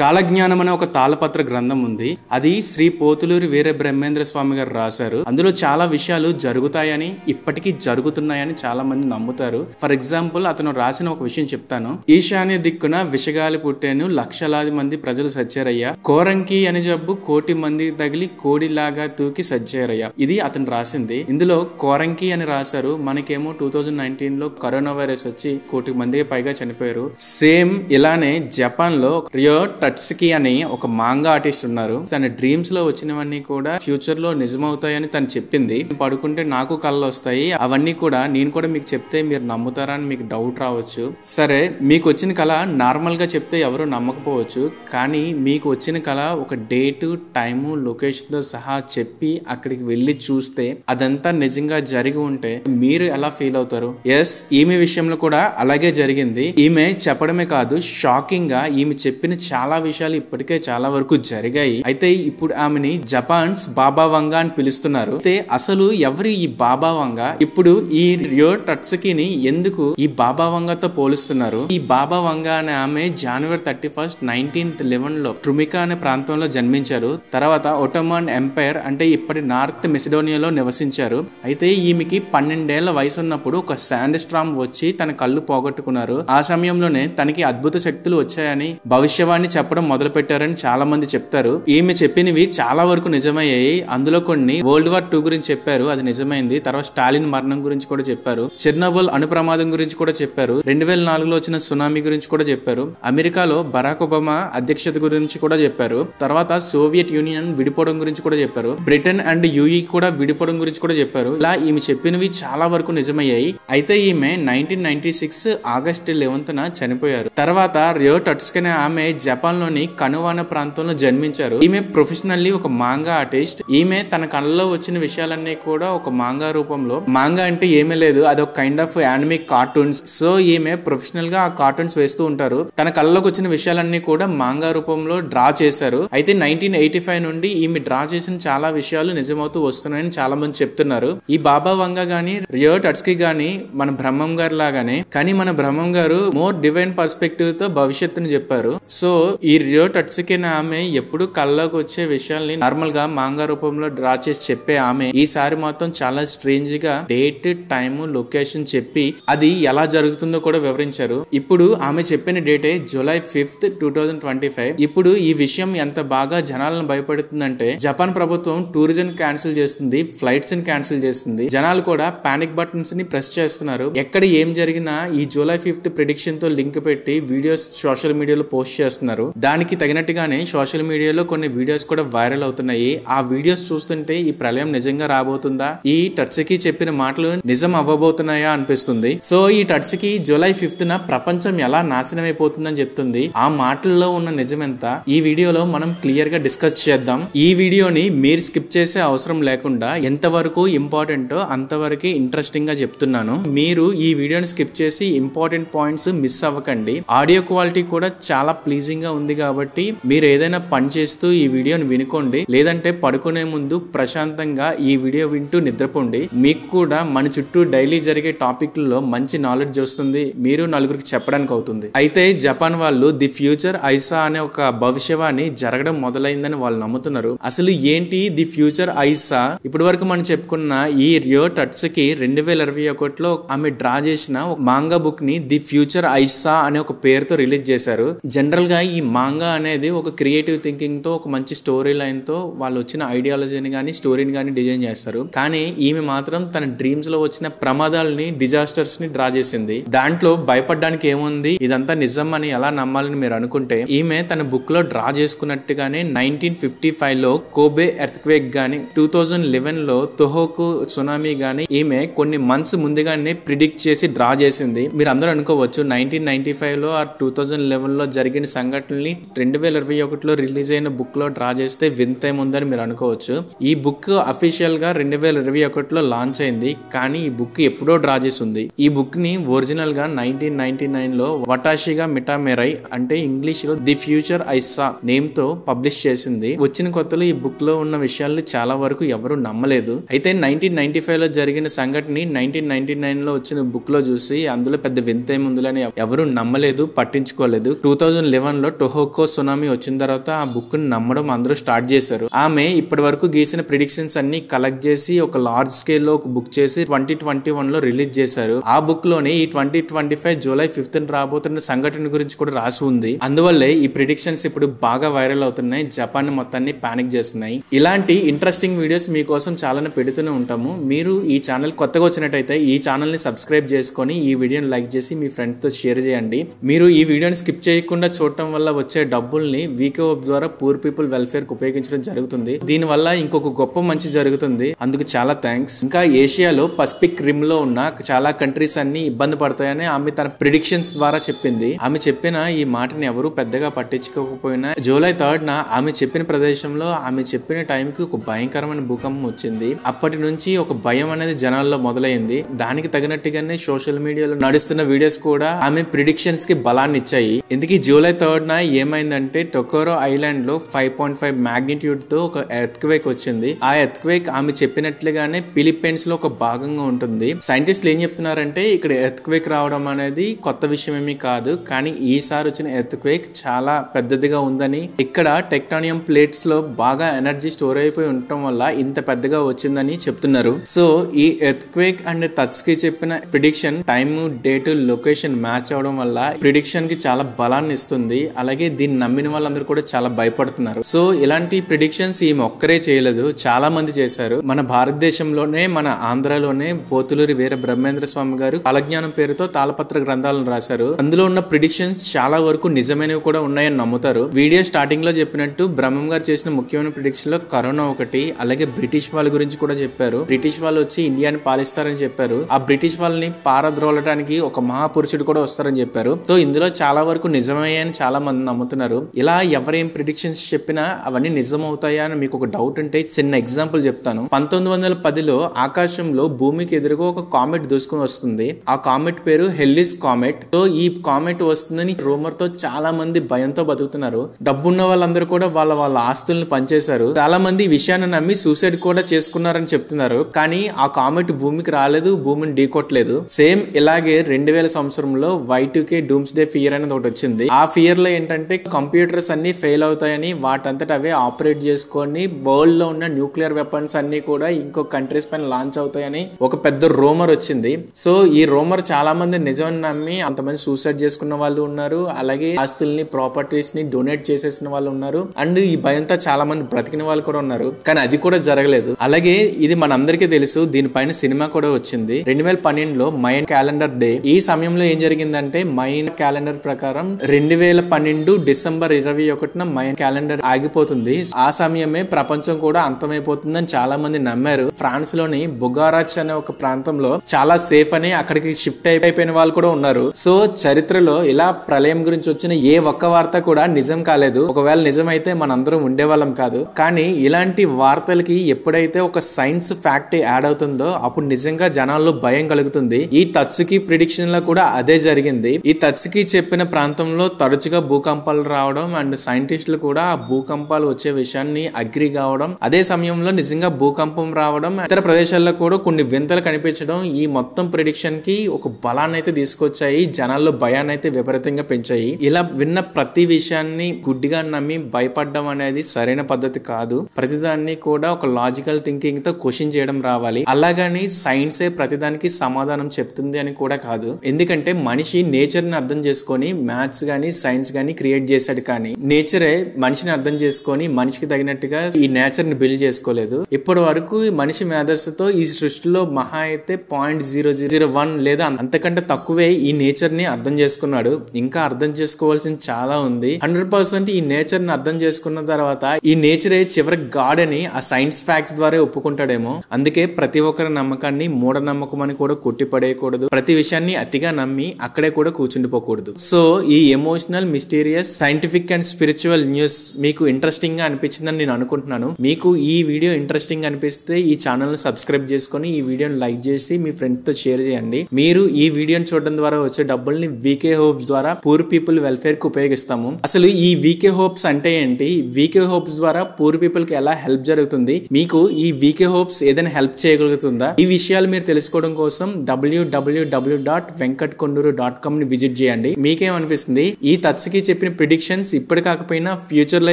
కాలజ్ఞానం అనే ఒక తాళపత్ర గ్రంథం ఉంది. అది శ్రీ పోతులూరి వీర బ్రహ్మేంద్ర స్వామి గారు రాశారు. అందులో చాలా విషయాలు జరుగుతాయని, ఇప్పటికీ జరుగుతున్నాయని చాలా మంది నమ్ముతారు. ఫర్ ఎగ్జాంపుల్, అతను రాసిన ఒక విషయం చెప్తాను. ఈశాన్య దిక్కున విషగాలి పుట్టేను, లక్షలాది మంది ప్రజలు సచ్చారయ్యా. కోరంకి అని జబ్బు కోటి మంది తగిలి కోడిలాగా తూకి సచ్చారయ్యా. ఇది అతను రాసింది. ఇందులో కోరంకి అని రాశారు. మనకేమో 2019 లో కరోనా వైరస్ వచ్చి కోటి మందికి పైగా చనిపోయారు. సేమ్ ఇలానే జపాన్ లో రియో టట్సుకి అని ఒక మాంగా ఆర్టిస్ట్ ఉన్నారు. తన డ్రీమ్స్ లో వచ్చినవన్నీ కూడా ఫ్యూచర్ లో నిజమవుతాయని తను చెప్పింది. పడుకుంటే నాకు కళ్ళు వస్తాయి, అవన్నీ కూడా నేను కూడా మీకు చెప్తే మీరు నమ్ముతారా అని మీకు డౌట్ రావచ్చు. సరే, మీకు వచ్చిన కళ నార్మల్ గా చెప్తే ఎవరు నమ్మకపోవచ్చు. కానీ మీకు వచ్చిన కళ ఒక డేటు, టైము, లొకేషన్ తో సహా చెప్పి అక్కడికి వెళ్ళి చూస్తే అదంతా నిజంగా జరిగి ఉంటే మీరు ఎలా ఫీల్ అవుతారు? ఎస్, ఈమె విషయంలో కూడా అలాగే జరిగింది. ఈమె చెప్పడమే కాదు, షాకింగ్ గా ఈమె చెప్పిన చాలా విషయాలు ఇప్పటికే చాలా వరకు జరిగాయి. అయితే ఇప్పుడు ఆమెని జపాన్స్ బాబా వంగా అని పిలుస్తున్నారు. అయితే అసలు ఎవరు ఈ బాబా వంగా? ఇప్పుడు ఈ రియో టట్సుకిని ఎందుకు ఈ బాబా వంగాతో పోలుస్తున్నారు? ఈ బాబా వంగా అనే ఆమె జనవరి 31, 1911 లో ట్రుమికా అనే ప్రాంతంలో జన్మించారు. తర్వాత ఒటోమన్ ఎంపైర్ అంటే ఇప్పటి నార్త్ మెసిడోనియాలో నివసించారు. అయితే ఈమెకి 12 ఏళ్ల వయసు ఉన్నప్పుడు ఒక శాండ్ స్ట్రామ్ వచ్చి తన కళ్ళు పోగొట్టుకున్నారు. ఆ సమయంలోనే తనకి అద్భుత శక్తులు వచ్చాయని భవిష్యవాణి చెప్పడం మొదలు పెట్టారని చాలా మంది చెప్తారు. ఈమె చెప్పినవి చాలా వరకు నిజమయ్యాయి. అందులో కొన్ని వరల్డ్ వార్ 2 గురించి చెప్పారు, అది నిజమైంది. తర్వాత స్టాలిన్ మరణం గురించి కూడా చెప్పారు. చెర్నోబుల్ అణు ప్రమాదం గురించి కూడా చెప్పారు. 2004లో వచ్చిన సునామీ గురించి కూడా చెప్పారు. అమెరికాలో బరాక్ ఒబామా అధ్యక్షత గురించి కూడా చెప్పారు. తర్వాత సోవియట్ యూనియన్ విడిపోవడం గురించి కూడా చెప్పారు. బ్రిటన్ అండ్ యుఏఈ కూడా విడిపోవడం గురించి కూడా చెప్పారు. ఇలా ఈమె చెప్పినవి చాలా వరకు నిజమయ్యాయి. అయితే ఈమె 1996 ఆగస్టు 11న చనిపోయారు. తర్వాత రియో టట్సుకి ఆమె జపాన్ లోని కనువాన ప్రాంతంలో జన్మించారు. ఈమె ప్రొఫెషనల్లీ ఒక మాంగా ఆర్టిస్ట్. ఈమె తన కళ్ళలో వచ్చిన విషయాలన్నీ కూడా ఒక మాంగా రూపంలో, మాంగా అంటే ఏమీ లేదు, అది ఒక కైండ్ ఆఫ్ యానిమిక్ కార్టూన్స్. సో ఈమె ప్రొఫెషనల్ గా ఆ కార్టూన్స్ వేస్తూ ఉంటారు. తన కళ్ళలోకి వచ్చిన విషయాలన్నీ కూడా మాంగా రూపంలో డ్రా చేశారు. అయితే 1985 నుండి ఈమె డ్రా చేసిన చాలా విషయాలు నిజమవుతూ వస్తున్నాయని చాలా మంది చెప్తున్నారు. ఈ బాబా వంగా గాని రియో టట్సుకి గాని మన బ్రహ్మం గారు లాగానే, కానీ మన బ్రహ్మం గారు మోర్ డివైన్ పర్స్పెక్టివ్ తో భవిష్యత్తుని చెప్పారు. సో ఈ రియో టట్సుకి ఆమె ఎప్పుడు కళ్ళలోకి వచ్చే విషయాల్ని నార్మల్ గా మాంగా రూపంలో డ్రా చేసి చెప్పే ఆమె ఈసారి మాత్రం చాలా స్ట్రేంజ్ గా డేట్, టైమ్, లొకేషన్ చెప్పి అది ఎలా జరుగుతుందో కూడా వివరించారు. ఇప్పుడు ఆమె చెప్పిన డేటే జూలై 5, 2025. ఇప్పుడు ఈ విషయం ఎంత బాగా జనాలను భయపడుతుందంటే జపాన్ ప్రభుత్వం టూరిజం క్యాన్సిల్ చేస్తుంది, ఫ్లైట్స్ ని క్యాన్సిల్ చేస్తుంది. జనాలు కూడా పానిక్ బటన్స్ ని ప్రెస్ చేస్తున్నారు. ఎక్కడ ఏం జరిగినా ఈ జూలై 5 ప్రిడిక్షన్ తో లింక్ పెట్టి వీడియోస్ సోషల్ మీడియాలో పోస్ట్ చేస్తున్నారు. దానికి తగినట్టుగానే సోషల్ మీడియాలో కొన్ని వీడియోస్ కూడా వైరల్ అవుతున్నాయి. ఆ వీడియోస్ చూస్తుంటే ఈ ప్రళయం నిజంగా రాబోతుందా, ఈ టట్సుకి చెప్పిన మాటలు నిజం అవ్వబోతున్నాయా అనిపిస్తుంది. సో ఈ టట్సుకి జూలై 5న ప్రపంచం ఎలా నాశనం అయిపోతుందని చెప్తుంది. ఆ మాటల్లో ఉన్న నిజం ఎంత ఈ వీడియోలో మనం క్లియర్ గా డిస్కస్ చేద్దాం. ఈ వీడియోని మీరు స్కిప్ చేసే అవసరం లేకుండా ఎంతవరకు ఇంపార్టెంటో అంతవరకు ఇంట్రెస్టింగ్ గా చెప్తున్నాను. మీరు ఈ వీడియోని స్కిప్ చేసి ఇంపార్టెంట్ పాయింట్స్ మిస్ అవ్వకండి. ఆడియో క్వాలిటీ కూడా చాలా ప్లీజింగ్ గా ఉంది కాబట్టి మీరు ఏదైనా పని చేస్తూ ఈ వీడియోని వినుకోండి, లేదంటే పడుకునే ముందు ప్రశాంతంగా ఈ వీడియో వింటూ నిద్రపోండి. మీకు కూడా మన చుట్టూ డైలీ జరిగే టాపిక్లలో మంచి నాలెడ్జ్ వస్తుంది, మీరు నలుగురికి చెప్పడానికి అవుతుంది. అయితే జపాన్ వాళ్ళు ది ఫ్యూచర్ ఐసా అనే ఒక భవిష్యవాణి జరగడం మొదలైందని వాళ్ళు నమ్ముతున్నారు. అసలు ఏంటి ది ఫ్యూచర్ ఐసా? ఇప్పటి వరకు మనం చెప్పుకున్న ఈ రియో టట్సుకి 2021లో ఆమె డ్రా చేసిన ఒక మాంగా బుక్ ని ది ఫ్యూచర్ ఐసా అనే ఒక పేరుతో రిలీజ్ చేశారు. జనరల్ గా ఈ మాంగా అనేది ఒక క్రియేటివ్ థింకింగ్ తో, ఒక మంచి స్టోరీ లైన్ తో వాళ్ళు వచ్చిన ఐడియాలజీని గానీ స్టోరీని గానీ డిజైన్ చేస్తారు. కానీ ఈమె మాత్రం తన డ్రీమ్స్ లో వచ్చిన ప్రమాదాలని, డిజాస్టర్స్ ని డ్రా చేసింది. దాంట్లో భయపడడానికి ఏముంది, ఇదంతా నిజం అని ఎలా నమ్మాలని మీరు అనుకుంటే, ఈమె తన బుక్ లో డ్రా చేసుకున్నట్టుగానే 1955లో కోబే ఎర్త్ క్వేక్ గానీ 2011లో తోహోకు సునామీ గానీ ఈమె కొన్ని మంత్స్ ముందుగానే ప్రిడిక్ట్ చేసి డ్రా చేసింది. మీరు అందరూ అనుకోవచ్చు 1995లో ఆ 2011లో జరిగిన సంఘటనల్ని 2021లో రిలీజ్ అయిన బుక్ లో డ్రా చేస్తే వింత ఏముందని మీరు అనుకోవచ్చు. ఈ బుక్ అఫీషియల్ గా 2021లో లాంచ్ అయింది. కానీ ఈ బుక్ ఎప్పుడో డ్రా చేసి ఉంది. ఈ బుక్ ని ఒరిజినల్ గా 1999లో వటాషిగా మిటామెరై అంటే ఇంగ్లీష్ లో ది ఫ్యూచర్ ఐసా నేమ్ తో పబ్లిష్ చేసింది. వచ్చిన కొత్తలో ఈ బుక్ లో ఉన్న విషయాల్ని చాలా వరకు ఎవరు నమ్మలేదు. అయితే 1995లో జరిగిన సంఘటన 1999లో వచ్చిన బుక్ లో చూసి అందులో పెద్ద వింత ఏముందని ఎవరు నమ్మలేదు, పట్టించుకోలేదు. 2011లో టొహోకో సునామీ వచ్చిన తర్వాత ఆ బుక్ ని నమ్మడం అందరూ స్టార్ట్ చేశారు. ఆమె ఇప్పటి వరకు గీసిన ప్రిడిక్షన్స్ అన్ని కలెక్ట్ చేసి ఒక లార్జ్ స్కేల్ లో ఒక బుక్ చేసి 2021 లో రిలీజ్ చేశారు. ఆ బుక్ లోనే ఈ 2025 జూలై 5th రాబోతున్న సంఘటన గురించి కూడా రాసి ఉంది. అందువల్లే ఈ ప్రిడిక్షన్స్ ఇప్పుడు బాగా వైరల్ అవుతున్నాయి, జపాన్ మొత్తాన్ని పానిక్ చేస్తున్నాయి. ఇలాంటి ఇంట్రెస్టింగ్ వీడియోస్ మీకోసం చాలానే పెడుతూనే ఉంటాము. మీరు ఈ ఛానల్ కొత్తగా వచ్చినట్టయితే ఈ ఛానల్ ని సబ్స్క్రైబ్ చేసుకొని ఈ వీడియోని లైక్ చేసి మీ ఫ్రెండ్స్ తో షేర్ చేయండి. మీరు ఈ వీడియోని స్కిప్ చేయకుండా చూడటం వల్ల వచ్చే డబ్బుల్ని వీకే హోప్ ద్వారా పూర్ పీపుల్ వెల్ఫేర్ కు ఉపయోగించడం జరుగుతుంది. దీని వల్ల ఇంకొక గొప్ప మంచి జరుగుతుంది. అందుకు చాలా థ్యాంక్స్. ఇంకా ఏషియాలో పసిఫిక్ రిమ్ లో ఉన్న చాలా కంట్రీస్ అన్ని ఇబ్బంది పడతాయని ఆమె తన ప్రిడిక్షన్స్ ద్వారా చెప్పింది. ఆమె చెప్పిన ఈ మాటని ఎవరు పెద్దగా పట్టించుకోకపోయినా జూలై 3rd ఆమె చెప్పిన ప్రదేశంలో ఆమె చెప్పిన టైంకి ఒక భయంకరమైన భూకంపం వచ్చింది. అప్పటి నుంచి ఒక భయం అనేది జనాల్లో మొదలైంది. దానికి తగినట్టుగానే సోషల్ మీడియాలో నడుస్తున్న వీడియోస్ కూడా ఆమె ప్రిడిక్షన్స్ కి బలాన్ని ఇచ్చాయి. ఇందుకు జూలై 3rd ఏమైందంటే టొకోరో ఐలాండ్ లో 5.5 మాగ్నిట్యూడ్ తో ఒక ఎర్త్ క్వేక్ వచ్చింది. ఆ ఎర్త్ క్వేక్ ఆమె చెప్పినట్లుగానే ఫిలిప్పైన్స్ లో ఒక భాగంగా ఉంటుంది. సైంటిస్టులు ఏం చెప్తున్నారంటే ఇక్కడ ఎర్త్ క్వేక్ రావడం అనేది కొత్త విషయం ఏమీ కాదు, కానీ ఈసారి వచ్చిన ఎర్త్ క్వేక్ చాలా పెద్దదిగా ఉందని, ఇక్కడ టెక్టానియం ప్లేట్స్ లో బాగా ఎనర్జీ స్టోర్ అయిపోయి ఉండటం వల్ల ఇంత పెద్దగా వచ్చిందని చెప్తున్నారు. సో ఈ ఎర్త్ క్వేక్ అండ్ తత్సుకి చెప్పిన prediction time, date, location match అవడం వల్ల ప్రిడిక్షన్ కి చాలా బలాన్ని ఇస్తుంది. అలాగే దీన్ని నమ్మిన వాళ్ళందరూ కూడా చాలా భయపడుతున్నారు. సో ఇలాంటి ప్రిడిక్షన్స్ ఈమె ఒక్కరే చేయలేదు, చాలా మంది చేశారు. మన భారతదేశంలోనే మన ఆంధ్రాలోనే పోతులూరి వీర బ్రహ్మేంద్ర స్వామి గారు కాలజ్ఞానం పేరుతో తాళపత్ర గ్రంథాలను రాశారు. అందులో ఉన్న ప్రిడిక్షన్స్ చాలా వరకు నిజమైనవి కూడా ఉన్నాయని నమ్ముతారు. వీడియో స్టార్టింగ్ లో చెప్పినట్టు బ్రహ్మం గారు చేసిన ముఖ్యమైన ప్రిడిక్షన్ లో కరోనా ఒకటి, అలాగే బ్రిటిష్ వాళ్ళ గురించి కూడా చెప్పారు. బ్రిటిష్ వాళ్ళు వచ్చి ఇండియాని పాలిస్తారని చెప్పారు. ఆ బ్రిటిష్ వాళ్ళని పారద్రోలడానికి ఒక మహాపురుషుడు కూడా వస్తారని చెప్పారు. సో ఇందులో చాలా వరకు నిజమయ్యాయని చాలా మంది నమ్ముతున్నారు. ఇలా ఎవరేం ప్రిడిక్షన్స్ చెప్పినా అవన్నీ నిజం అవుతాయా అని మీకు ఒక డౌట్ ఉంటే చిన్న ఎగ్జాంపుల్ చెప్తాను. 1910లో ఆకాశంలో భూమికి ఎదురుగా ఒక కామెట్ దూసుకుని వస్తుంది. ఆ కామెట్ పేరు హెల్లిస్ కామెట్. సో ఈ కామెట్ వస్తుందని రూమర్ తో చాలా మంది భయంతో బతుకుతున్నారు. డబ్బున్న వాళ్ళందరూ కూడా వాళ్ళ ఆస్తుల్ని పనిచేశారు. చాలా మంది ఈ విషయాన్ని నమ్మి సూసైడ్ కూడా చేసుకున్నారని చెప్తున్నారు. కానీ ఆ కామెట్ భూమికి రాలేదు, భూమిని ఢీకొట్టలేదు. సేమ్ ఇలాగే 2000 సంవత్సరంలో Y2K డూమ్స్డే ఫియర్ అనేది ఒకటి వచ్చింది. ఆ ఫియర్ లో ఏంటంటే కంప్యూటర్స్ అన్ని ఫెయిల్ అవుతాయని, వాటంతట అవే ఆపరేట్ చేసుకొని వరల్డ్ లో ఉన్న న్యూక్లియర్ వెపన్స్ అన్ని కూడా ఇంకో కంట్రీస్ పైన లాంచ్ అవుతాయని ఒక పెద్ద రూమర్ వచ్చింది. సో ఈ రూమర్ చాలా మంది నిజమని నమ్మి అంతమంది సూసైడ్ చేసుకున్న వాళ్ళు ఉన్నారు. అలాగే ఆస్తుల్ని, ప్రాపర్టీస్ ని డొనేట్ చేసేసిన వాళ్ళు ఉన్నారు. అండ్ ఈ భయంతో చాలా మంది బ్రతికిన వాళ్ళు కూడా ఉన్నారు. కానీ అది కూడా జరగలేదు. అలాగే ఇది మనందరికీ తెలుసు, దీనిపైన సినిమా కూడా వచ్చింది. 2012లో మయన్ క్యాలెండర్ డే. ఈ సమయంలో ఏం జరిగిందంటే మయన్ క్యాలెండర్ ప్రకారం 2012 డిసెంబర్ 21న మయన్ క్యాలెండర్ ఆగిపోతుంది. ఆ సమయమే ప్రపంచం కూడా అంతమైపోతుందని చాలా మంది నమ్మారు. ఫ్రాన్స్ లోని బుగారాచ్ అనే ఒక ప్రాంతంలో చాలా సేఫ్ అని అక్కడికి షిఫ్ట్ అయిపోయిన వాళ్ళు కూడా ఉన్నారు. సో చరిత్రలో ఇలా ప్రళయం గురించి వచ్చిన ఏ ఒక్క వార్త కూడా నిజం కాలేదు. ఒకవేళ నిజమైతే మనందరం ఉండేవాళ్ళం కాదు. కానీ ఇలాంటి వార్తలకి ఎప్పుడైతే ఒక సైన్స్ ఫ్యాక్ట్ యాడ్ అవుతుందో అప్పుడు నిజంగా జనాల్లో భయం కలుగుతుంది. ఈ తత్సుకి ప్రిడిక్షన్ లో కూడా అదే జరిగింది. ఈ తత్సుకి చెప్పిన ప్రాంతంలో తరచుగా భూకంపాలు రావడం అండ్ సైంటిస్టులు కూడా ఆ భూకంపాలు వచ్చే విషయాన్ని అగ్రి కావడం, అదే సమయంలో నిజంగా భూకంపం రావడం, ఇతర ప్రదేశాల్లో కూడా కొన్ని వింతలు కనిపించడం ఈ మొత్తం ప్రిడిక్షన్ కి ఒక బలాన్ని అయితే తీసుకొచ్చాయి. జనాల్లో భయాన్ని అయితే విపరీతంగా పెంచాయి. ఇలా విన్న ప్రతి విషయాన్ని గుడ్డిగా నమ్మి భయపడడం అనేది సరైన పద్ధతి కాదు. ప్రతిదాన్ని కూడా ఒక లాజికల్ థింకింగ్ తో క్వశ్చన్ చేయడం రావాలి. అలాగని సైన్సే ప్రతిదానికి సమాధానం చెప్తుంది అని కూడా కాదు. ఎందుకంటే మనిషి నేచర్ ని అర్థం చేసుకొని మ్యాథ్స్ గానీ సైన్స్ గానీ క్రియేట్ చేశాడు. కానీ నేచరే మనిషిని అర్థం చేసుకొని మనిషికి తగినట్టుగా ఈ నేచర్ ని బిల్డ్ చేసుకోలేదు. ఇప్పటి వరకు మనిషి మేధస్సుతో ఈ సృష్టిలో మహా అయితే 0.0001 లేదా అంతకంటే తక్కువే ఈ నేచర్ ని అర్థం చేసుకున్నాడు. ఇంకా అర్థం చేసుకోవాల్సింది చాలా ఉంది. 100% ఈ నేచర్ ని అర్థం చేసుకున్న తర్వాత ఈ నేచరే చివరికి గాడ్ అని ఆ సైన్స్ ఫ్యాక్ట్స్ ద్వారా ఒప్పుకుంటాడేమో. అందుకే ప్రతి ఒక్కరి నమ్మకాన్ని మూఢనమ్మకం అని కూడా కొట్టిపడేయకూడదు. ప్రతి విషయాన్ని అతిగా నమ్మి అక్కడే కూడా కూర్చుండిపోకూడదు. సో ఈ emotional, mysterious, scientific and spiritual news మీకు ఇంట్రెస్టింగ్ గా అనిపించిందని నేను అనుకుంటున్నాను. మీకు ఈ వీడియో ఇంట్రెస్టింగ్ అనిపిస్తే ఈ ఛానల్ ని సబ్స్క్రైబ్ చేసుకొని ఈ వీడియోని లైక్ చేసి మీ ఫ్రెండ్స్ తో షేర్ చేయండి. మీరు ఈ వీడియోని చూడడం ద్వారా వచ్చే డబ్బుల్ని వీకే హోప్స్ ద్వారా పూర్ పీపుల్ వెల్ఫేర్ కు ఉపయోగిస్తాము. అసలు ఈ వీకే హోప్స్ అంటే ఏంటి, వీకే హోప్స్ ద్వారా పూర్ పీపుల్ కి ఎలా హెల్ప్ జరుగుతుంది, మీకు ఈ వీకే హోప్స్ ఏదైనా హెల్ప్ చేయగలుగుతుందా, ఈ విషయాలు మీరు తెలుసుకోవడం కోసం www.venkatkonuru.com ని విజిట్ చేయండి. మీకేమనిపిస్తుంది ఈ తత్సుకి చెప్పిన ప్రిడిక్షన్స్ ఇప్పుడు కాకపోయినా ఫ్యూచర్ లో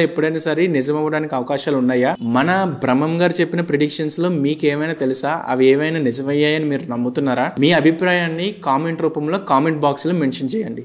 ఎప్పుడైనా సరే నిజం అవ్వడానికి అవకాశాలు ఉన్నాయా? మన బ్రహ్మం గారు చెప్పిన ప్రిడిక్షన్స్ లో మీకు ఏమైనా తెలుసా? అవి ఏమైనా నిజమయ్యాయని మీరు నమ్ముతున్నారా? మీ అభిప్రాయాన్ని కామెంట్ రూపంలో కామెంట్ బాక్స్ లో మెన్షన్ చేయండి.